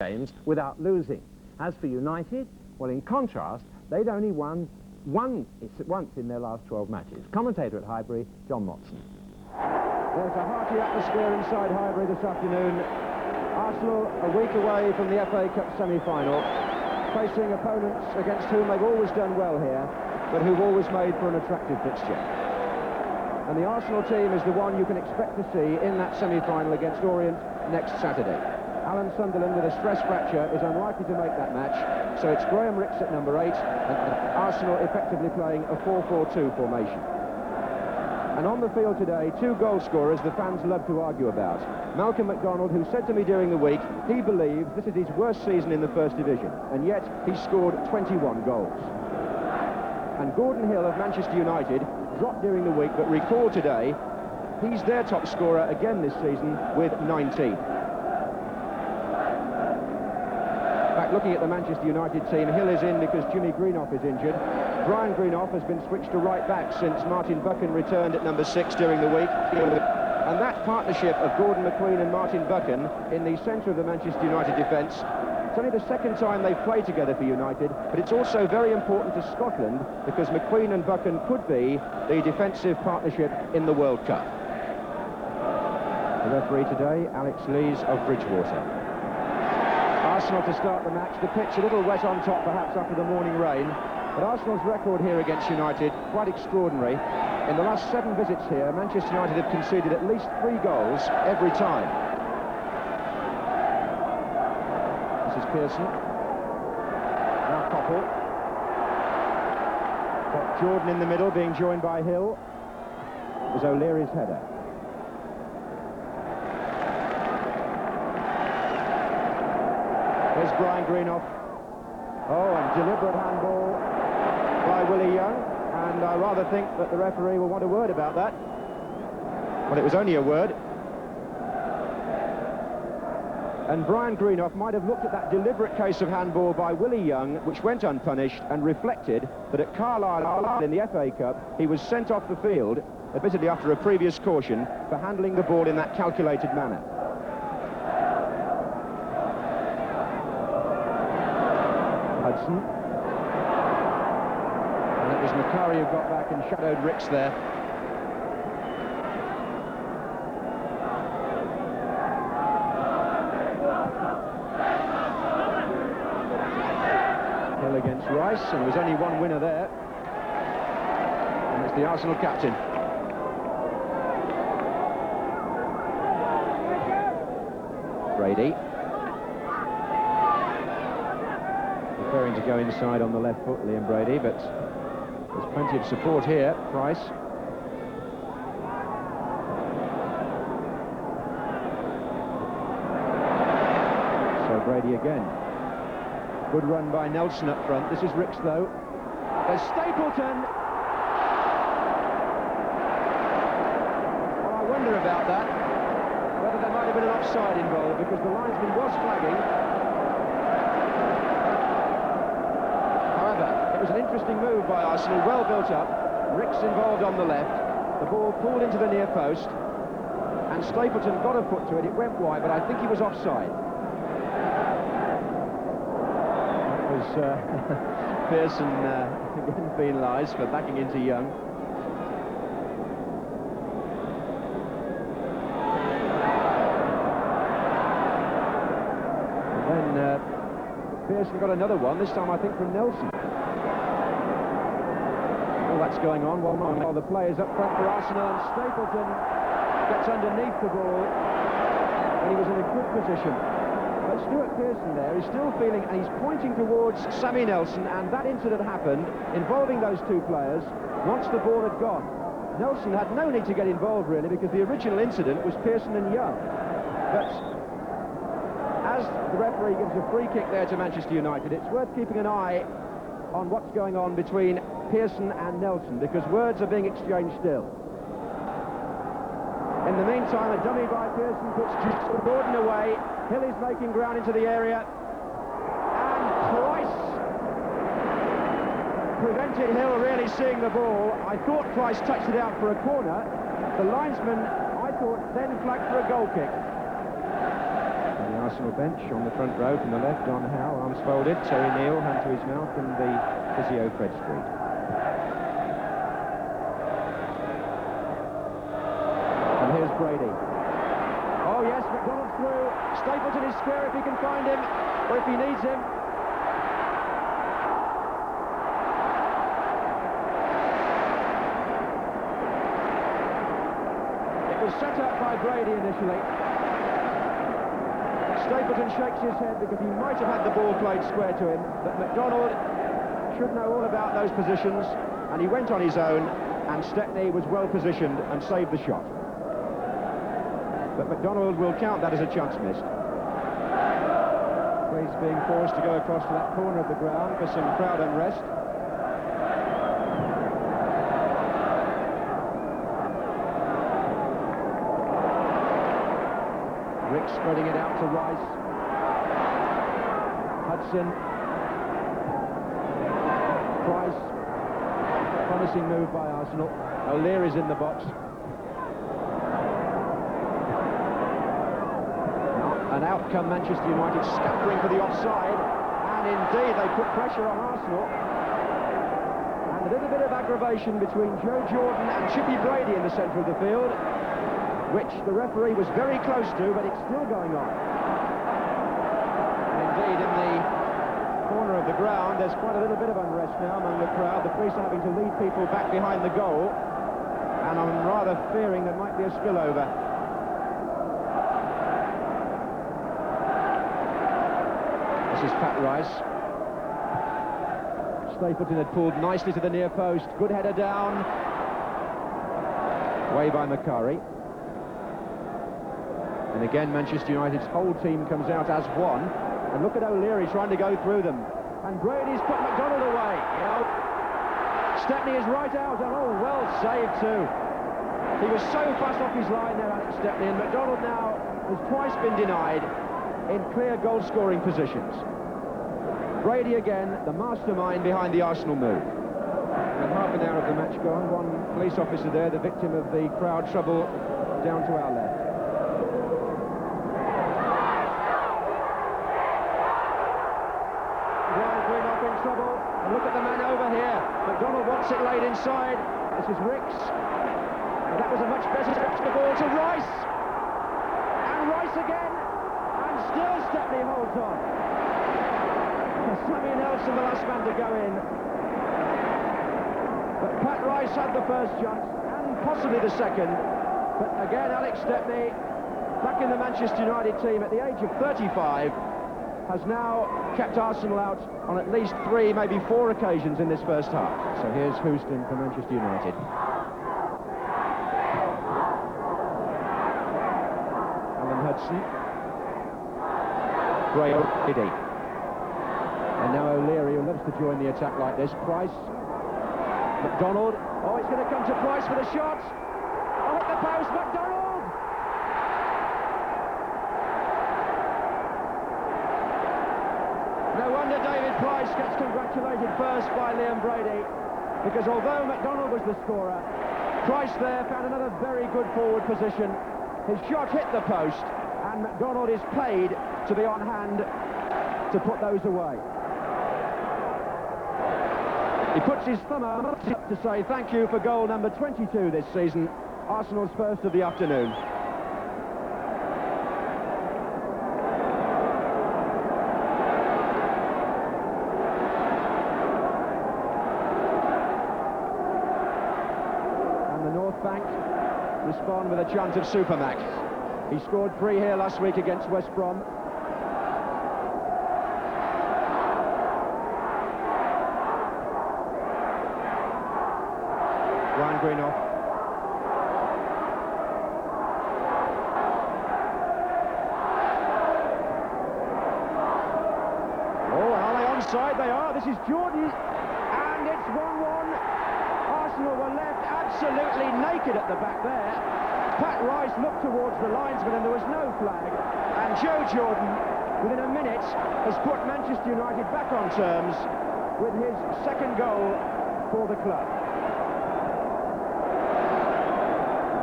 games without losing. As for United, well, in contrast, they'd only won once in their last 12 matches. Commentator at Highbury, John Motson. There's a hearty atmosphere inside Highbury this afternoon. Arsenal a week away from the FA Cup semi-final, facing opponents against whom they've always done well here, but who've always made for an attractive fixture. And the Arsenal team is the one you can expect to see in that semi-final against Orient next Saturday. Alan Sunderland, with a stress fracture, is unlikely to make that match, so it's Graham Rix at number 8, and Arsenal effectively playing a 4-4-2 formation. And on the field today, two goal scorers the fans love to argue about. Malcolm MacDonald, who said to me during the week he believes this is his worst season in the First Division, and yet he scored 21 goals. And Gordon Hill of Manchester United dropped during the week, but recalled today he's their top scorer again this season with 19. Looking at the Manchester United team, Hill is in because Jimmy Greenoff is injured. Brian Greenoff has been switched to right back since Martin Buchan returned at number 6 during the week. And that partnership of Gordon McQueen and Martin Buchan in the centre of the Manchester United defence, it's only the second time they've played together for United, but it's also very important to Scotland because McQueen and Buchan could be the defensive partnership in the World Cup. The referee today, Alex Lees of Bridgewater. Arsenal to start the match. The pitch a little wet on top, perhaps after the morning rain. But Arsenal's record here against United, quite extraordinary. In the last 7 visits here, Manchester United have conceded at least 3 goals every time. This is Pearson. Now Koppel. Got Jordan in the middle, being joined by Hill. It was O'Leary's header. There's Brian Greenoff. Oh, and deliberate handball by Willie Young. And I rather think that the referee will want a word about that. Well, it was only a word. And Brian Greenoff might have looked at that deliberate case of handball by Willie Young, which went unpunished, and reflected that at Carlisle in the FA Cup, he was sent off the field, admittedly after a previous caution, for handling the ball in that calculated manner. And it was Macari who got back and shadowed Rix there. Hill against Rice, and there was only one winner there, and it's the Arsenal captain. Brady. Preferring to go inside on the left foot, Liam Brady, but there's plenty of support here. Price. So Brady again. Good run by Nelson up front. This is Rix, though. There's Stapleton. Well, I wonder about that. Whether there might have been an offside involved, because the linesman was flagging. It was an interesting move by Arsenal, well built up. Rix involved on the left. The ball pulled into the near post, and Stapleton got a foot to it. It went wide, but I think he was offside. That was Pearson again penalised for backing into Young. And then Pearson got another one, this time I think from Nelson. That's going on while the players up front for Arsenal, and Stapleton gets underneath the ball, and he was in a good position. But Stuart Pearson there is still feeling, and he's pointing towards Sammy Nelson, and that incident happened involving those two players once the ball had gone. Nelson had no need to get involved really, because the original incident was Pearson and Young. But as the referee gives a free kick there to Manchester United, it's worth keeping an eye on what's going on between Pearson and Nelson, because words are being exchanged still. In the meantime, a dummy by Pearson puts Gordon away. Hill is making ground into the area, and Price prevented Hill really seeing the ball. I thought Price touched it out for a corner. The linesman, I thought, then flagged for a goal kick. And the Arsenal bench. On the front row from the left, Don Howe, arms folded, Terry Neal, hand to his mouth, and the physio Fred Street. And here's Brady. Oh yes, McDonald through. Stapleton is square if he can find him, or if he needs him. It was set up by Brady initially. Stapleton shakes his head because he might have had the ball played square to him, but McDonald should know all about those positions, and he went on his own, and Stepney was well positioned and saved the shot. But McDonald will count that as a chance missed. He's being forced to go across to that corner of the ground for some crowd unrest. Rick spreading it out to Rice. Hudson. Price. Promising move by Arsenal. O'Leary's in the box. And out come Manchester United, scampering for the offside, and indeed they put pressure on Arsenal. And a little bit of aggravation between Joe Jordan and Chippy Brady in the centre of the field, which the referee was very close to, but it's still going on. And indeed, in the corner of the ground, there's quite a little bit of unrest now among the crowd. The police are having to lead people back behind the goal, and I'm rather fearing there might be a spillover. This is Pat Rice. Stapleton had pulled nicely to the near post. Good header down. Way by Macari. And again, Manchester United's whole team comes out as one. And look at O'Leary trying to go through them. And Brady's put McDonald away. Stepney is right out, and oh, well saved too. He was so fast off his line there, Alex Stepney, and McDonald now has twice been denied in clear goal-scoring positions. Brady again, the mastermind behind the Arsenal move. And half an hour of the match gone, one police officer there, the victim of the crowd trouble, down to our left. Brian Greenough in trouble, and look at the man over here. McDonald wants it laid inside. This is Ricks. And that was a much better the ball to Rice. And Rice again. Still Stepney holds on. Sammy Nelson, the last man to go in. But Pat Rice had the first chance, and possibly the second. But again, Alex Stepney, back in the Manchester United team at the age of 35, has now kept Arsenal out on at least 3, maybe 4 occasions in this first half. So here's Houston for Manchester United. Alan Hudson. Brady. And now O'Leary, who loves to join the attack like this. Price. McDonald. Oh, it's going to come to Price for the shot. Oh, hit the post. McDonald! No wonder David Price gets congratulated first by Liam Brady, because although McDonald was the scorer, Price there found another very good forward position. His shot hit the post, and McDonald is paid to be on hand to put those away. He puts his thumb up to say thank you for goal number 22 this season, Arsenal's first of the afternoon. And the North Bank respond with a chant of Supermac. He scored 3 here last week against West Brom. Brian Greenough. Oh, are they onside? They are. This is Jordan. And it's 1-1. Arsenal were left absolutely naked at the back there. Pat Rice looked towards the linesman and there was no flag. And Joe Jordan, within a minute, has put Manchester United back on terms with his second goal for the club.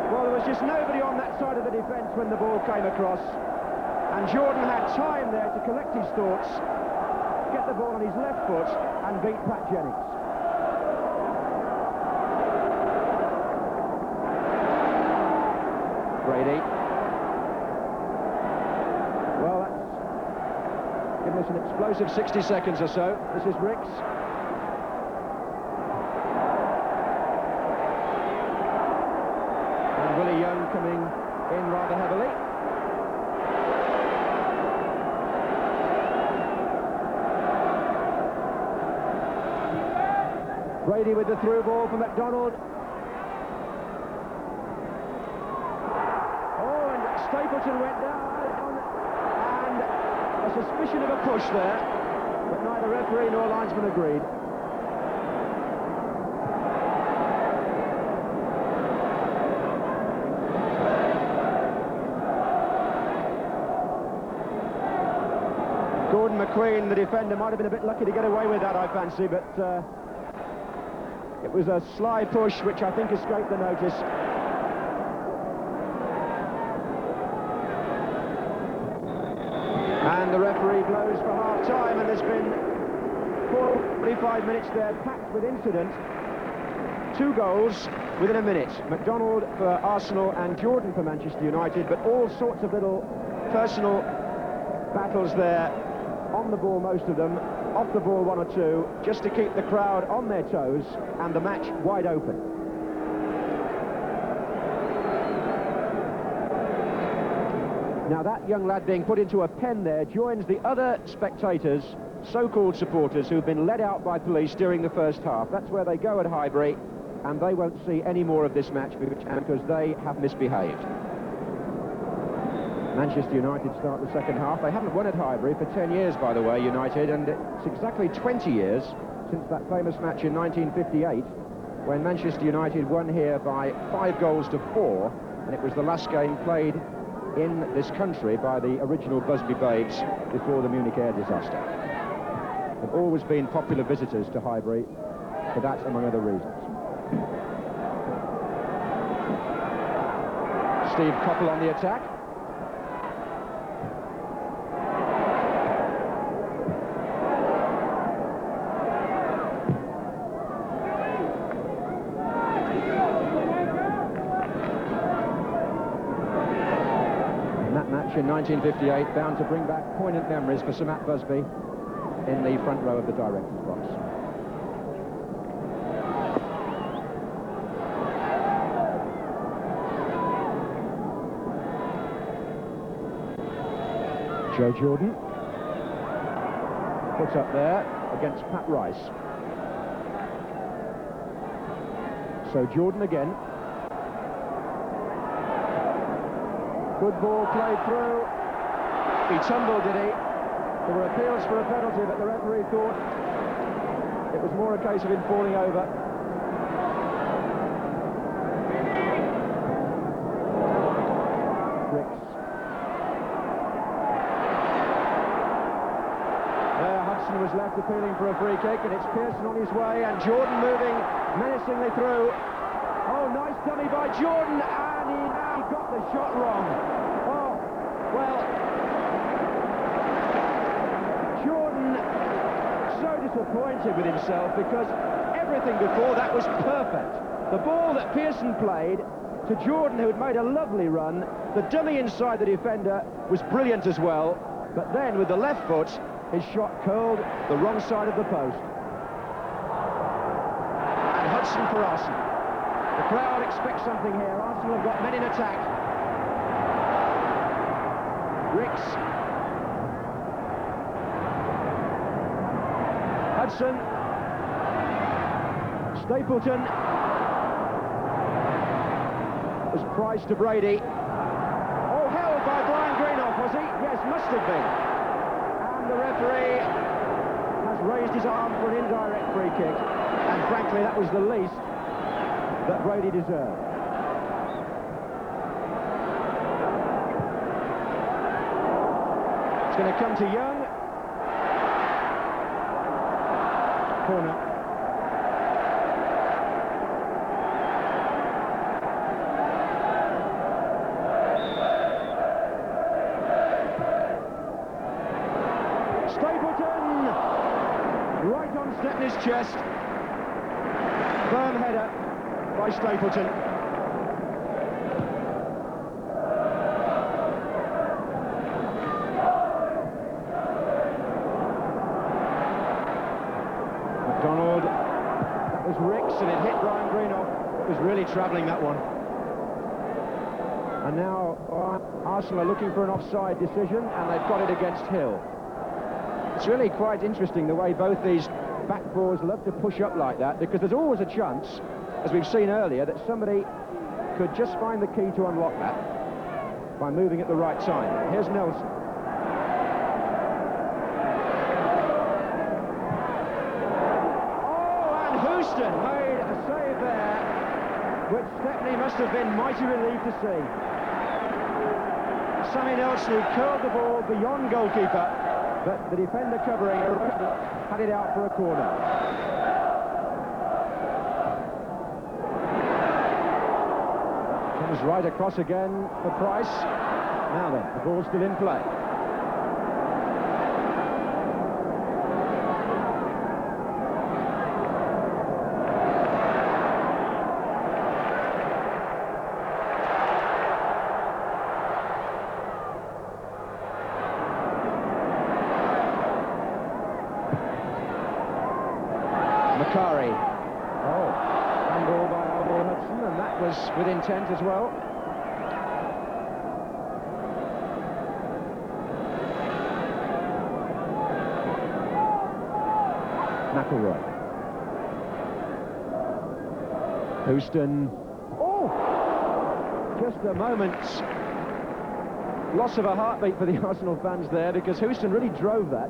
Well, there was just nobody on that side of the defence when the ball came across. And Jordan had time there to collect his thoughts, get the ball on his left foot, and beat Pat Jennings. Brady. Well, that's given us an explosive 60 seconds or so. This is Ricks. And Willie Young coming in rather heavily. Brady with the through ball for McDonald. Stapleton went down, and a suspicion of a push there, but neither referee nor linesman agreed. Gordon McQueen, the defender, might have been a bit lucky to get away with that, I fancy, but it was a sly push which I think escaped the notice. And the referee blows for half-time, and there's been 45 minutes there packed with incident. 2 goals within a minute. McDonald for Arsenal and Jordan for Manchester United, but all sorts of little personal battles there. On the ball, most of them. Off the ball, 1 or 2, just to keep the crowd on their toes and the match wide open. Now that young lad being put into a pen there joins the other spectators, so-called supporters, who've been led out by police during the first half. That's where they go at Highbury, and they won't see any more of this match because they have misbehaved. Manchester United start the second half. They haven't won at Highbury for 10 years, by the way, United, and it's exactly 20 years since that famous match in 1958 when Manchester United won here by 5 goals to 4, and it was the last game played in this country by the original Busby Babes before the Munich air disaster. They've always been popular visitors to Highbury for that, among other reasons. Steve Coppell on the attack. In 1958, bound to bring back poignant memories for Sir Matt Busby in the front row of the director's box. Joe Jordan puts up there against Pat Rice. So Jordan again. Good ball played through. He tumbled, did he? There were appeals for a penalty, but the referee thought it was more a case of him falling over. Ricks. There, Hudson was left appealing for a free kick, and it's Pearson on his way, and Jordan moving menacingly through. Oh, nice dummy by Jordan, and he got the shot wrong. Oh, well, Jordan so disappointed with himself because everything before that was perfect. The ball that Pearson played to Jordan, who had made a lovely run, the dummy inside the defender was brilliant as well, but then with the left foot, his shot curled the wrong side of the post. And Hudson for Arsenal. The crowd expects something here. Arsenal have got men in attack. Ricks. Hudson. Stapleton. Was Price to Brady. Oh, held by Brian Greenough, was he? Yes, must have been. And the referee has raised his arm for an indirect free kick. And frankly, that was the least that Brady deserved. It's going to come to Young. Corner. Stapleton! Right on Stepney's chest. Firm header by Stapleton. McDonald. That was Ricks, and it hit Brian Greenough. It was really travelling, that one. And now Arsenal are looking for an offside decision, and they've got it against Hill. It's really quite interesting the way both these back fours love to push up like that, because there's always a chance, as we've seen earlier, that somebody could just find the key to unlock that by moving at the right time. Here's Nelson. Oh, and Houston made a save there, which Stepney must have been mighty relieved to see. Sammy Nelson, who curled the ball beyond goalkeeper, but the defender covering had it out for a corner. Comes right across again for Price. Now then, the ball's still in play. Macari. Oh, handball by Alvaro Hudson, and that was with intent as well. McElroy. Houston. Oh! Just a moment's loss of a heartbeat for the Arsenal fans there, because Houston really drove that.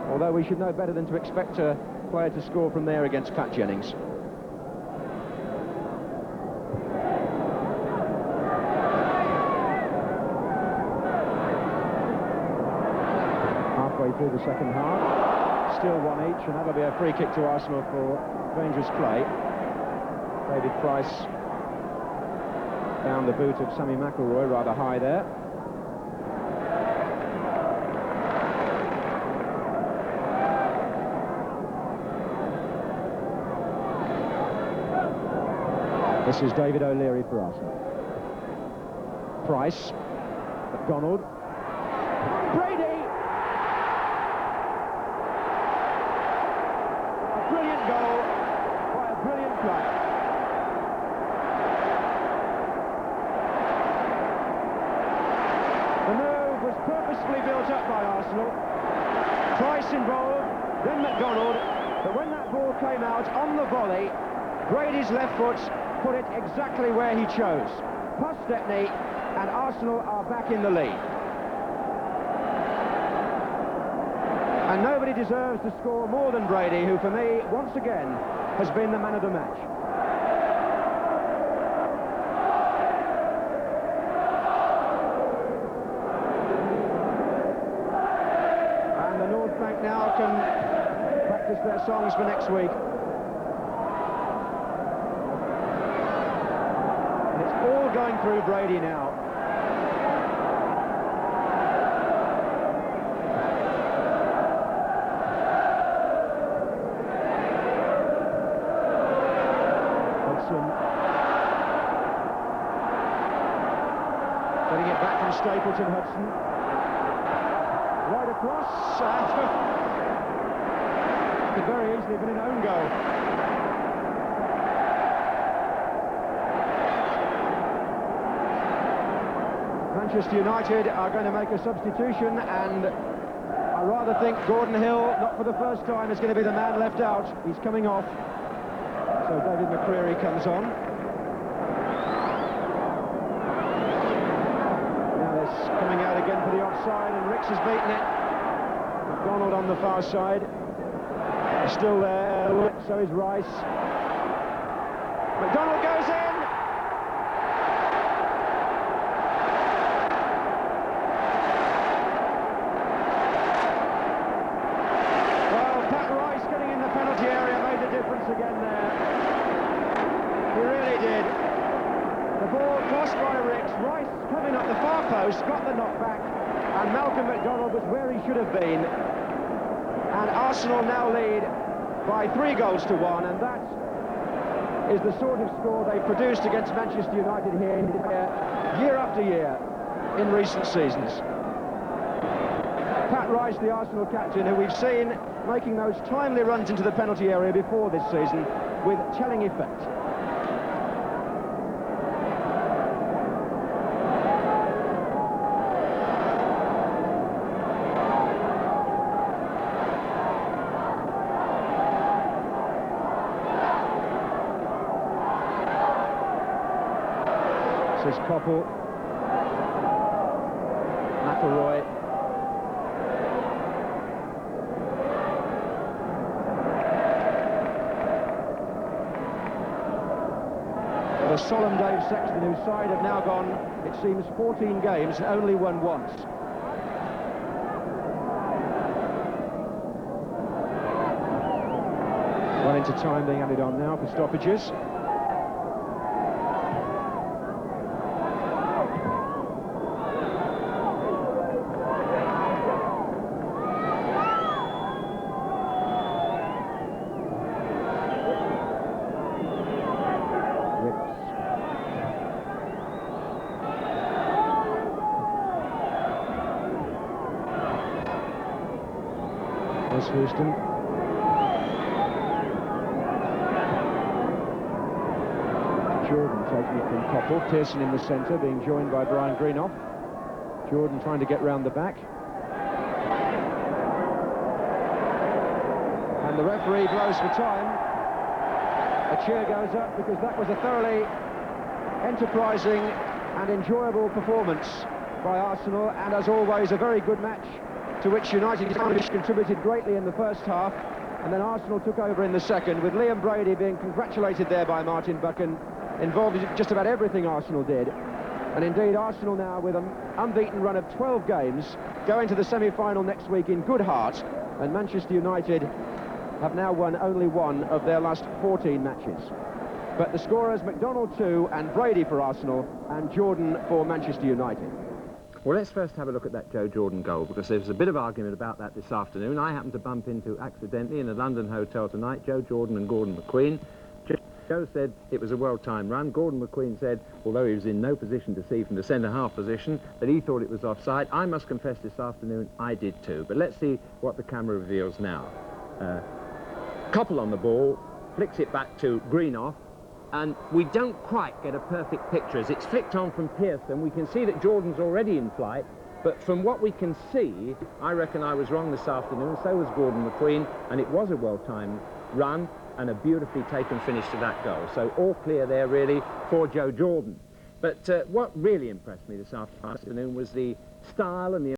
Although we should know better than to expect a player to score from there against Pat Jennings. Halfway through the second half, still one each, and that'll be a free kick to Arsenal for dangerous play. David Price found the boot of Sammy McElroy rather high there. This is David O'Leary for Arsenal. Price, McDonald, Brady! A brilliant goal by a brilliant player. The move was purposefully built up by Arsenal. Price involved, then McDonald, but when that ball came out on the volley, Brady's left foot put it exactly where he chose. Past Stepney, and Arsenal are back in the lead. And nobody deserves to score more than Brady, who for me, once again, has been the man of the match. And the North Bank now can practice their songs for next week. All going through Brady now. Hudson. Getting it back from Stapleton. Hudson. Right across. Could very easily have been an own goal. Manchester United are going to make a substitution, and I rather think Gordon Hill, not for the first time, is going to be the man left out. He's coming off. So David McCreary comes on. Now this coming out again for the offside, and Ricks has beaten it. McDonald on the far side. He's still there, so is Rice. McDonald goes in! Again there. He really did. The ball crossed by Ricks, Rice coming up the far post, got the knockback, and Malcolm McDonald was where he should have been. And Arsenal now lead by 3 goals to 1, and that is the sort of score they produced against Manchester United here year after year in recent seasons. Pat Rice, the Arsenal captain, who we've seen making those timely runs into the penalty area before this season with telling effect. This is Koppel, McElroy. The solemn Dave Sexton, whose side have now gone, it seems, 14 games and only won once. Well into time being added on now for stoppages. There's Houston. Jordan taking it from Koppel. Pearson in the centre, being joined by Brian Greenough. Jordan trying to get round the back. And the referee blows for time. A cheer goes up because that was a thoroughly enterprising and enjoyable performance by Arsenal, and as always a very good match, to which United contributed greatly in the first half, and then Arsenal took over in the second, with Liam Brady being congratulated there by Martin Buchan, involved in just about everything Arsenal did. And indeed, Arsenal now, with an unbeaten run of 12 games, go into the semi-final next week in good heart, and Manchester United have now won only one of their last 14 matches. But the scorers, McDonald 2 and Brady for Arsenal, and Jordan for Manchester United. Well, let's first have a look at that Joe Jordan goal, because there was a bit of argument about that this afternoon. I happened to bump into, accidentally, in a London hotel tonight, Joe Jordan and Gordon McQueen. Joe said it was a well-timed run. Gordon McQueen said, although he was in no position to see from the centre-half position, that he thought it was offside. I must confess this afternoon, I did too. But let's see what the camera reveals now. Koppel on the ball, flicks it back to Greenough, and we don't quite get a perfect picture. As it's flicked on from Pearson, we can see that Jordan's already in flight, but from what we can see, I reckon I was wrong this afternoon, so was Gordon McQueen, and it was a well-timed run and a beautifully taken finish to that goal. So all clear there, really, for Joe Jordan. But what really impressed me this afternoon was the style and the